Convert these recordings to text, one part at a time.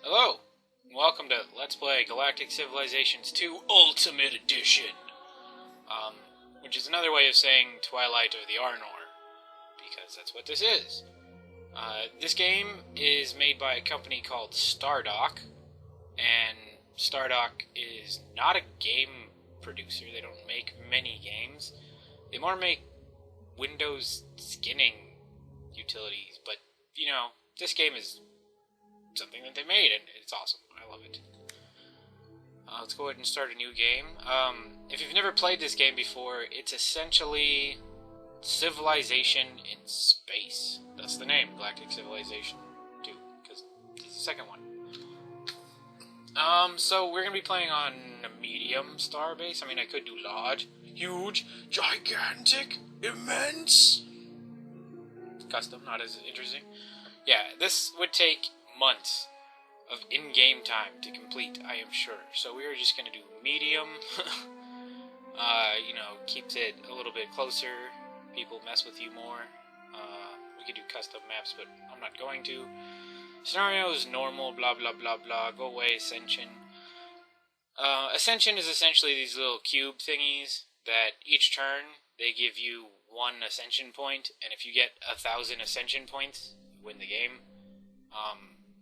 Hello, and welcome to Let's Play Galactic Civilizations 2 Ultimate Edition, which is another way of saying Twilight of the Arnor, because that's what this is. This game is made by a company called Stardock, and Stardock is not a game producer. They don't make many games. They more make Windows skinning utilities, but, you know, this game is something that they made, and it's awesome. I love it. Let's go ahead and start a new game. If you've never played this game before, it's essentially Civilization in Space. That's the name, Galactic Civilization 2, because it's the second one. So we're going to be playing on a medium star base. I mean, I could do large, huge, gigantic, immense. Custom, not as interesting. Yeah, this would take months of in-game time to complete, I am sure. So we are just going to do medium. You know, keeps it a little bit closer. People mess with you more. We could do custom maps, but I'm not going to. Scenario is normal, blah, blah, blah, blah. Go away, Ascension. Ascension is essentially these little cube thingies that each turn, they give you 1 Ascension point, and if you get 1,000 Ascension points, you win the game.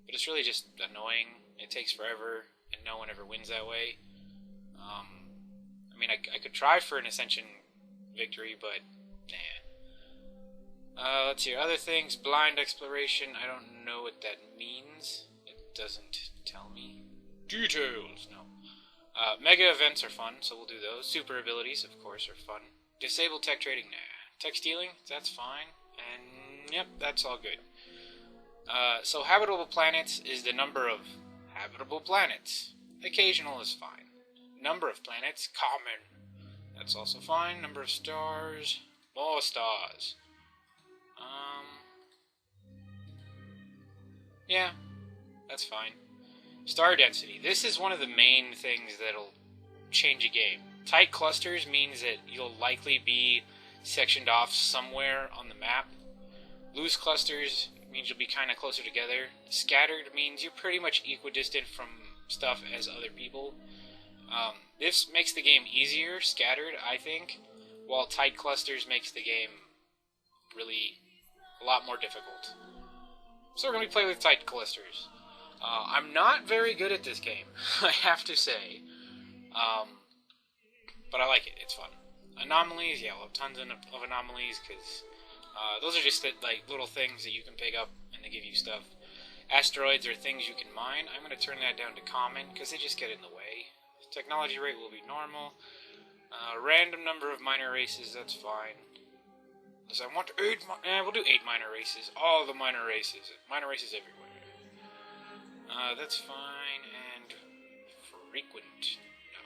But it's really just annoying. It takes forever, and no one ever wins that way. I mean, I could try for an Ascension victory, but nah. Let's see, other things. Blind exploration, I don't know what that means. It doesn't tell me. Details, no. Mega events are fun, so we'll do those. Super abilities, of course, are fun. Disable tech trading, nah. Tech stealing, that's fine. And, yep, that's all good. So habitable planets is the number of habitable planets. Occasional is fine. Number of planets, common. That's also fine. Number of stars, more stars. Yeah, that's fine. Star density. This is one of the main things that'll change a game. Tight clusters means that you'll likely be sectioned off somewhere on the map. Loose clusters means you'll be kind of closer together. Scattered means you're pretty much equidistant from stuff as other people. This makes the game easier, scattered, I think, while tight clusters makes the game really a lot more difficult. So we're going to play with tight clusters. I'm not very good at this game, I have to say. But I like it, it's fun. Anomalies, yeah, we'll have tons of anomalies, because those are just like little things that you can pick up and they give you stuff. Asteroids are things you can mine. I'm going to turn that down to common because they just get in the way. Technology rate will be normal. Random number of minor races, that's fine. Unless I want 8 we'll do 8 minor races. All the minor races. Minor races everywhere. That's fine. And frequent. No.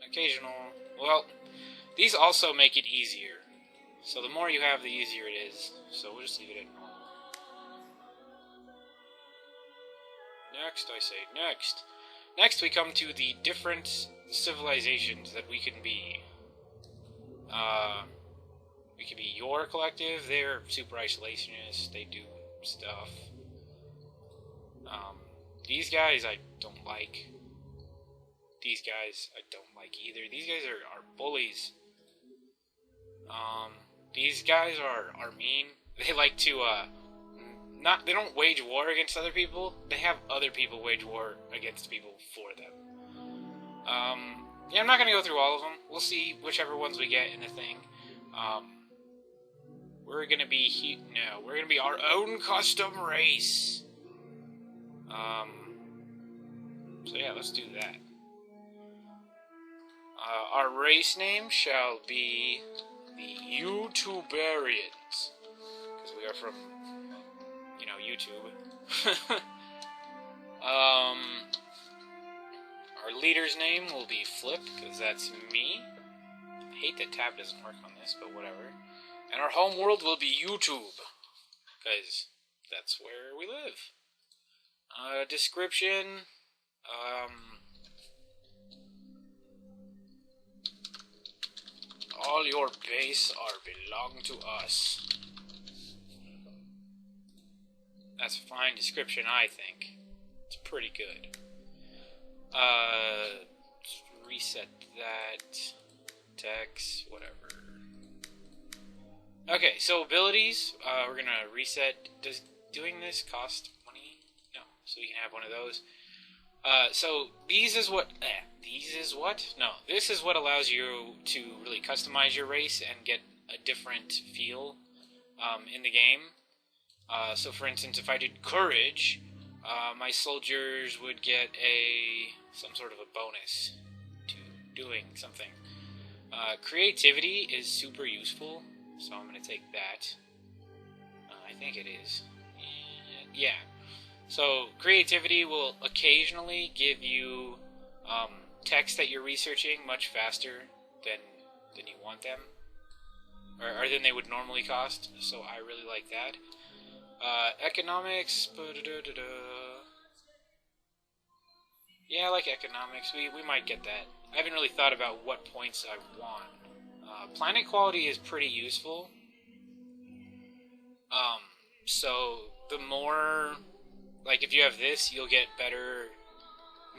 Occasional. Well, these also make it easier. So the more you have, the easier it is. So we'll just leave it at normal. Next, I say next. Next we come to the different civilizations that we can be. We can be your collective. They're super isolationists. They do stuff. These guys I don't like. These guys I don't like either. These guys are bullies. These guys are mean. They like to, they don't wage war against other people. They have other people wage war against people for them. Yeah, I'm not gonna go through all of them. We'll see whichever ones we get in the thing. We're gonna be, we're gonna be our own custom race. So yeah, let's do that. Our race name shall be the Youtuberians, because we are from, you know, YouTube. Our leader's name will be Flip, because that's me. I hate that tab doesn't work on this, but whatever. And our home world will be YouTube, because that's where we live. Description, all your base belong to us. That's a fine description, I think. It's pretty good. Let's reset that. Text, whatever. Okay, so abilities. We're gonna reset. Does doing this cost money? No. So you can have one of those. So these is what. No, this is what allows you to really customize your race and get a different feel in the game. So for instance, if I did courage, my soldiers would get some sort of a bonus to doing something. Creativity is super useful, so I'm going to take that. I think it is. Yeah. So creativity will occasionally give you text that you're researching much faster than you want them, or than they would normally cost. So I really like that. Economics. Yeah, I like economics. We might get that. I haven't really thought about what points I want. Planet quality is pretty useful. So the more, like, if you have this, you'll get better,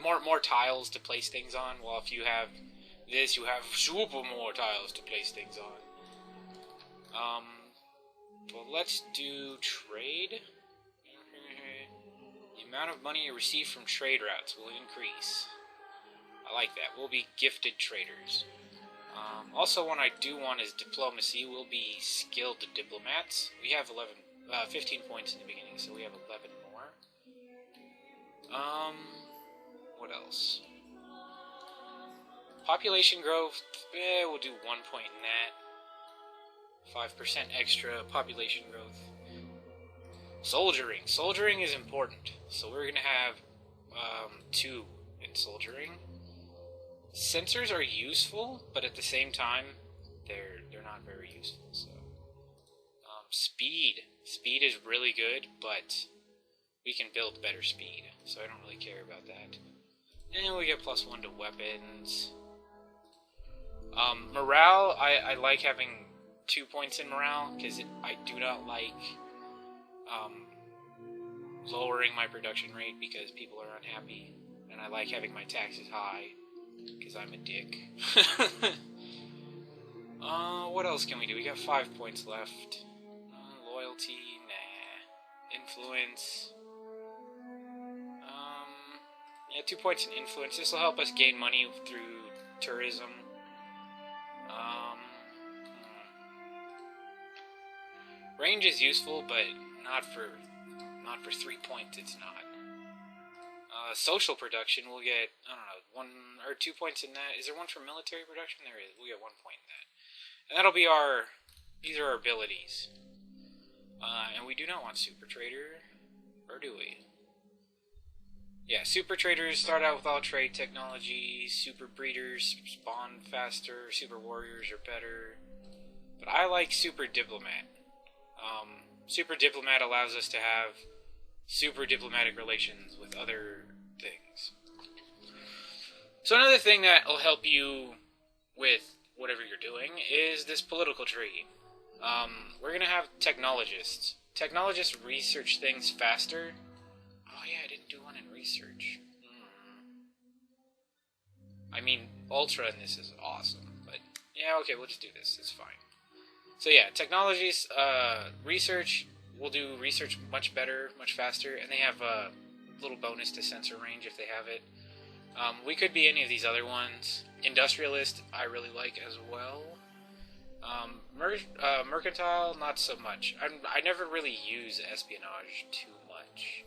more tiles to place things on. While if you have this, you have super more tiles to place things on. Well, let's do trade. The amount of money you receive from trade routes will increase. I like that. We'll be gifted traders. Also, one I do want is diplomacy. We'll be skilled diplomats. We have 15 points in the beginning, so we have 11 more. What else? Population growth. We'll do 1 point in that. 5% extra population growth. Soldiering. Soldiering is important. So we're going to have 2 in soldiering. Sensors are useful, but at the same time, they're not very useful. So, speed. Speed is really good, but we can build better speed. So I don't really care about that. And we get +1 to weapons. Morale. I like having 2 points in morale, because I do not like lowering my production rate because people are unhappy, and I like having my taxes high because I'm a dick. What else can we do? We got 5 points left. Loyalty, nah. Influence. Yeah, 2 points in influence. This will help us gain money through tourism. Range is useful, but not for 3 points. It's not. Social production, we'll get, I don't know, 1 or 2 points in that. Is there one for military production? There is. We'll get 1 point in that. And that'll be these are our abilities. And we do not want super trader, or do we? Yeah, super traders start out with all trade technology. Super breeders spawn faster. Super warriors are better. But I like super diplomat. Super diplomat allows us to have super diplomatic relations with other things. So another thing that will help you with whatever you're doing is this political tree. We're going to have technologists. Technologists research things faster. Oh yeah, I didn't do one in research. I mean, Ultra in this is awesome. But yeah, okay, we'll just do this. It's fine. So yeah, technologies, research, we'll do research much better, much faster, and they have a little bonus to sensor range if they have it. We could be any of these other ones. Industrialist, I really like as well. Mercantile, not so much. I never really use espionage too much.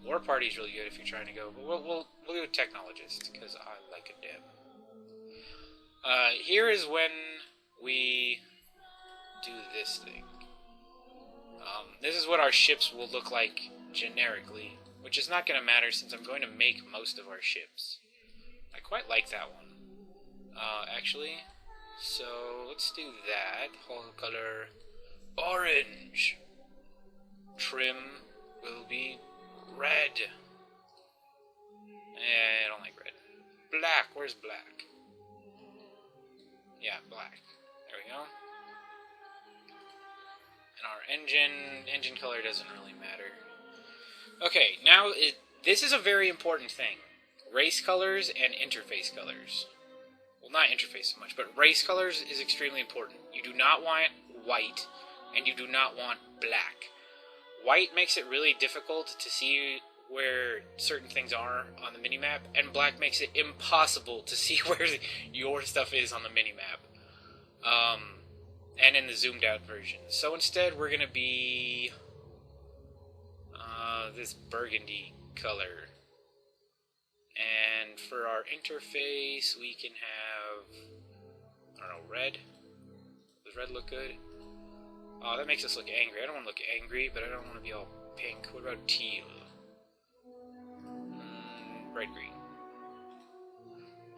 War Party is really good if you're trying to go, but we'll do a technologist, because I like a dev. Here is when we do this thing. This is what our ships will look like generically, which is not going to matter since I'm going to make most of our ships. I quite like that one, actually. So let's do that. Whole color orange. Trim will be red. I don't like red. Black. Where's black? Yeah, black. There we go. And our engine color doesn't really matter. Okay, now This is a very important thing. Race colors and interface colors. Well, not interface so much, but race colors is extremely important. You do not want white, and you do not want black. White makes it really difficult to see where certain things are on the minimap, and black makes it impossible to see where your stuff is on the minimap. And in the zoomed out version. So instead, we're gonna be this burgundy color. And for our interface, we can have, I don't know, red. Does red look good? Oh, that makes us look angry. I don't want to look angry, but I don't want to be all pink. What about teal? Bright green.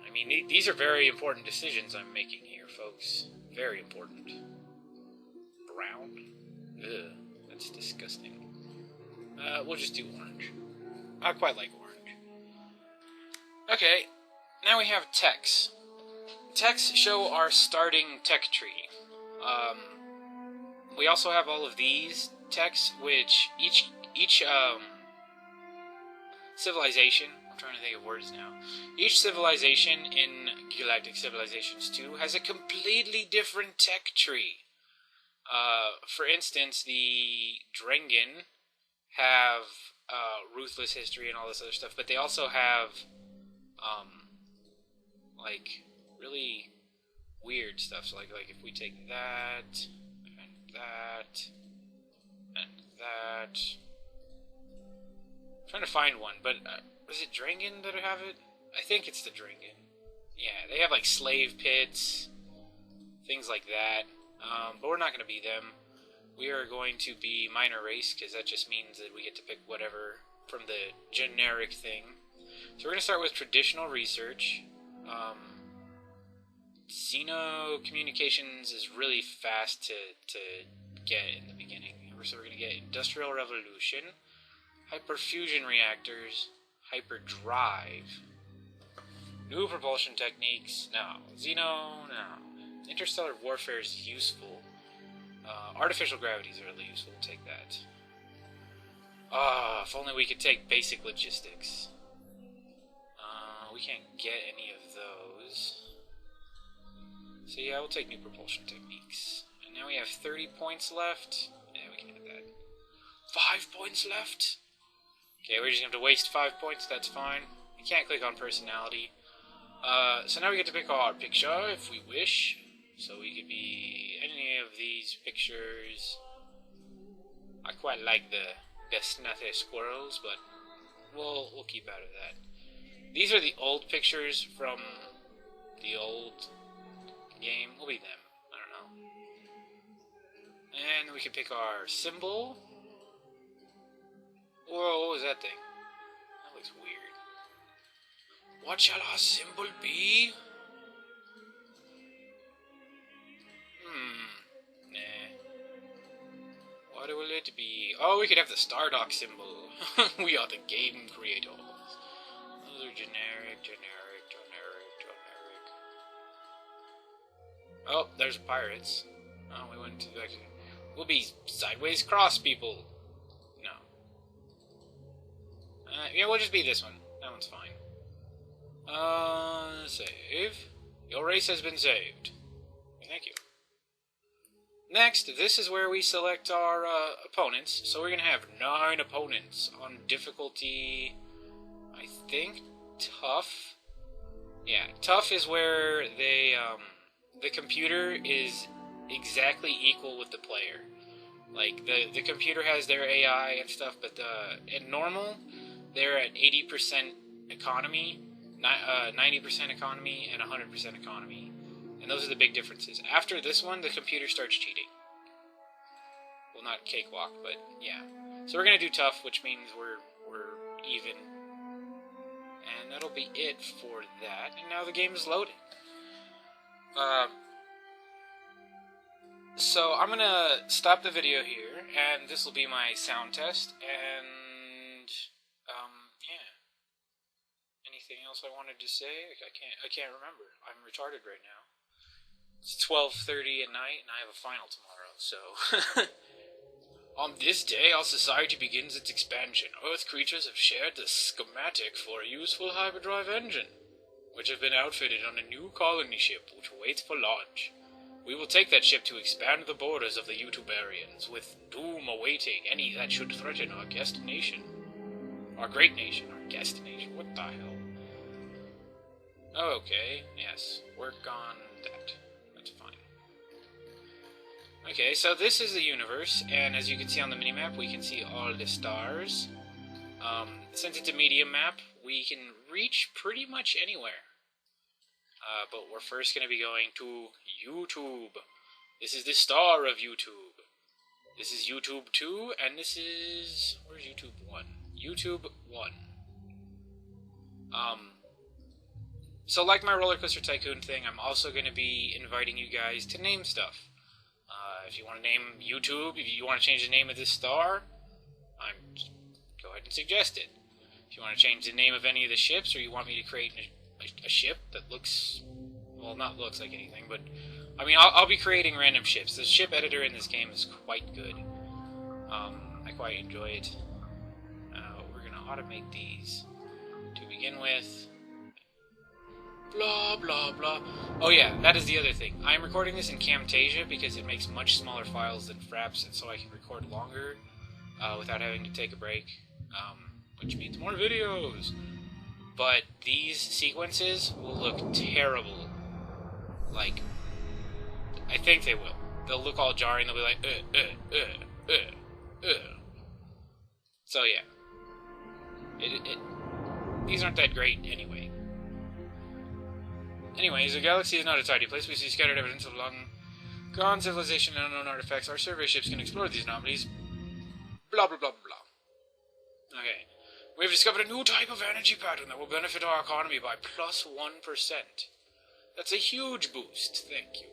I mean, these are very important decisions I'm making here, folks. Very important. Brown? Ugh, that's disgusting. We'll just do orange. I quite like orange. Okay, now we have techs. Techs show our starting tech tree. We also have all of these techs, which each civilization, I'm trying to think of words now, each civilization in Galactic Civilizations 2 has a completely different tech tree. For instance, the Drengen have ruthless history and all this other stuff, but they also have like really weird stuff. So like if we take that and that and that, I'm trying to find one, but is it Drengen that have it? I think it's the Drengen. Yeah, they have like slave pits, things like that. But we're not going to be them. We are going to be minor race, because that just means that we get to pick whatever from the generic thing. So we're going to start with traditional research. Xeno communications is really fast to get in the beginning. So we're going to get Industrial Revolution, Hyperfusion Reactors, Hyperdrive, New Propulsion Techniques, no. Xeno, no. Interstellar Warfare is useful. Artificial Gravity is really useful, we'll take that. If only we could take Basic Logistics. We can't get any of those. So yeah, we'll take New Propulsion Techniques. And now we have 30 points left. Yeah, we can add that. 5 points left? Okay, we're just going to have to waste 5 points, that's fine. We can't click on personality. So now we get to pick our picture, if we wish. So we could be any of these pictures. I quite like the snatty squirrels, but we'll keep out of that. These are the old pictures from the old game. We'll be them. I don't know. And we can pick our symbol. Whoa, what was that thing? That looks weird. What shall our symbol be? What will it be? Oh, we could have the Stardock symbol. We are the game creators. Those are generic. Oh, there's pirates. Oh, we went to actually. We'll be sideways cross people. No. Yeah, we'll just be this one. That one's fine. Save. Your race has been saved. Thank you. Next, this is where we select our opponents. So we're going to have 9 opponents on difficulty, I think, tough. Yeah, tough is where they, the computer is exactly equal with the player. Like, the computer has their AI and stuff, but in normal, they're at 80% economy, 90% economy, and 100% economy. And those are the big differences. After this one, the computer starts cheating. Well, not cakewalk, but yeah. So we're gonna do tough, which means we're even. And that'll be it for that. And now the game is loading. So I'm gonna stop the video here, and this will be my sound test, and yeah. Anything else I wanted to say? I can't remember. I'm retarded right now. It's 12:30 at night, and I have a final tomorrow, so... On this day, our society begins its expansion. Earth creatures have shared the schematic for a useful hyperdrive engine, which have been outfitted on a new colony ship which waits for launch. We will take that ship to expand the borders of the Youtuberians, with doom awaiting any that should threaten our guest nation. Our great nation, our guest nation, what the hell? Okay, yes, work on that. That's fine. Okay, so this is the universe, and as you can see on the minimap, we can see all the stars. Since it's a medium map, we can reach pretty much anywhere. But we're first going to be going to YouTube. This is the star of YouTube. This is YouTube 2, and this is... where's YouTube 1? YouTube 1. So like my Roller Coaster Tycoon thing, I'm also going to be inviting you guys to name stuff. If you want to name YouTube, if you want to change the name of this star, go ahead and suggest it. If you want to change the name of any of the ships, or you want me to create a ship that looks, well, not looks like anything, but, I mean, I'll be creating random ships. The ship editor in this game is quite good. I quite enjoy it. We're going to automate these to begin with. Blah, blah, blah. Oh yeah, that is the other thing. I'm recording this in Camtasia because it makes much smaller files than Fraps, and so I can record longer without having to take a break, which means more videos. But these sequences will look terrible. Like, I think they will. They'll look all jarring, they'll be like, So yeah. These aren't that great anyway. Anyways, the galaxy is not a tidy place. We see scattered evidence of long-gone civilization and unknown artifacts. Our survey ships can explore these anomalies. Blah, blah, blah, blah. Okay. We've discovered a new type of energy pattern that will benefit our economy by plus 1%. That's a huge boost. Thank you.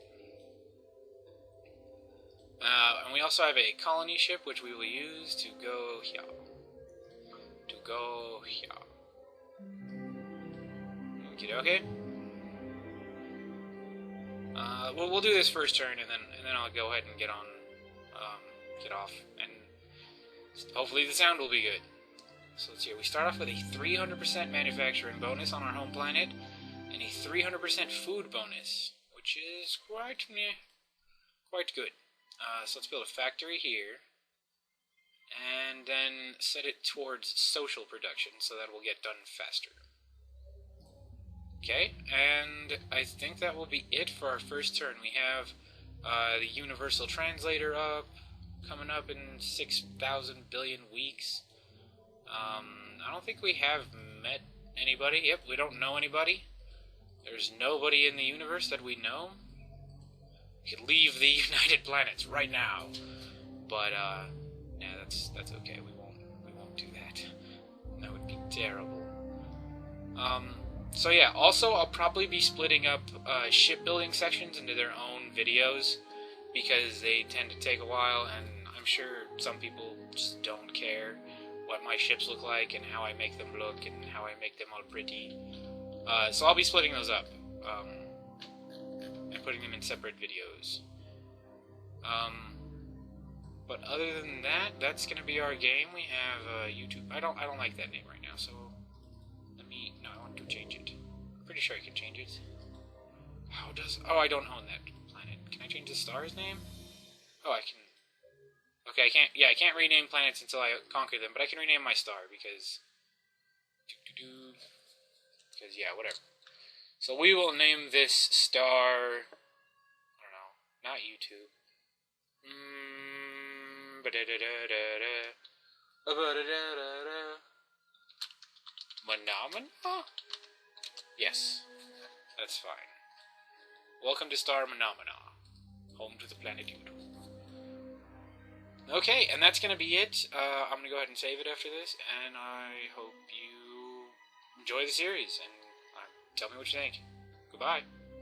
And we also have a colony ship, which we will use to go here. Okay. We'll do this first turn, and then I'll go ahead and get off, and hopefully the sound will be good. So let's see. We start off with a 300% manufacturing bonus on our home planet, and a 300% food bonus, which is quite good. So let's build a factory here, and then set it towards social production, so that will get done faster. Okay, and I think that will be it for our first turn. We have the Universal Translator coming up in 6,000 billion weeks. I don't think we have met anybody. Yep, we don't know anybody. There's nobody in the universe that we know. We could leave the United Planets right now, but yeah, that's okay. We won't do that. That would be terrible. So yeah, also I'll probably be splitting up shipbuilding sections into their own videos, because they tend to take a while, and I'm sure some people just don't care what my ships look like and how I make them look and how I make them all pretty. So I'll be splitting those up and putting them in separate videos. But other than that, that's gonna be our game. We have YouTube. I don't like that name right now, so no, I want to change it. I'm pretty sure I can change it. How does... oh, I don't own that planet. Can I change the star's name? Oh, I can... okay, I can't... yeah, I can't rename planets until I conquer them, but I can rename my star, because... because, yeah, whatever. So we will name this star... I don't know. Not YouTube. Phenomena? Yes, that's fine. Welcome to Star Phenomena, home to the planet YouTube. Okay, and that's gonna be it. I'm gonna go ahead and save it after this, and I hope you enjoy the series, and tell me what you think. Goodbye.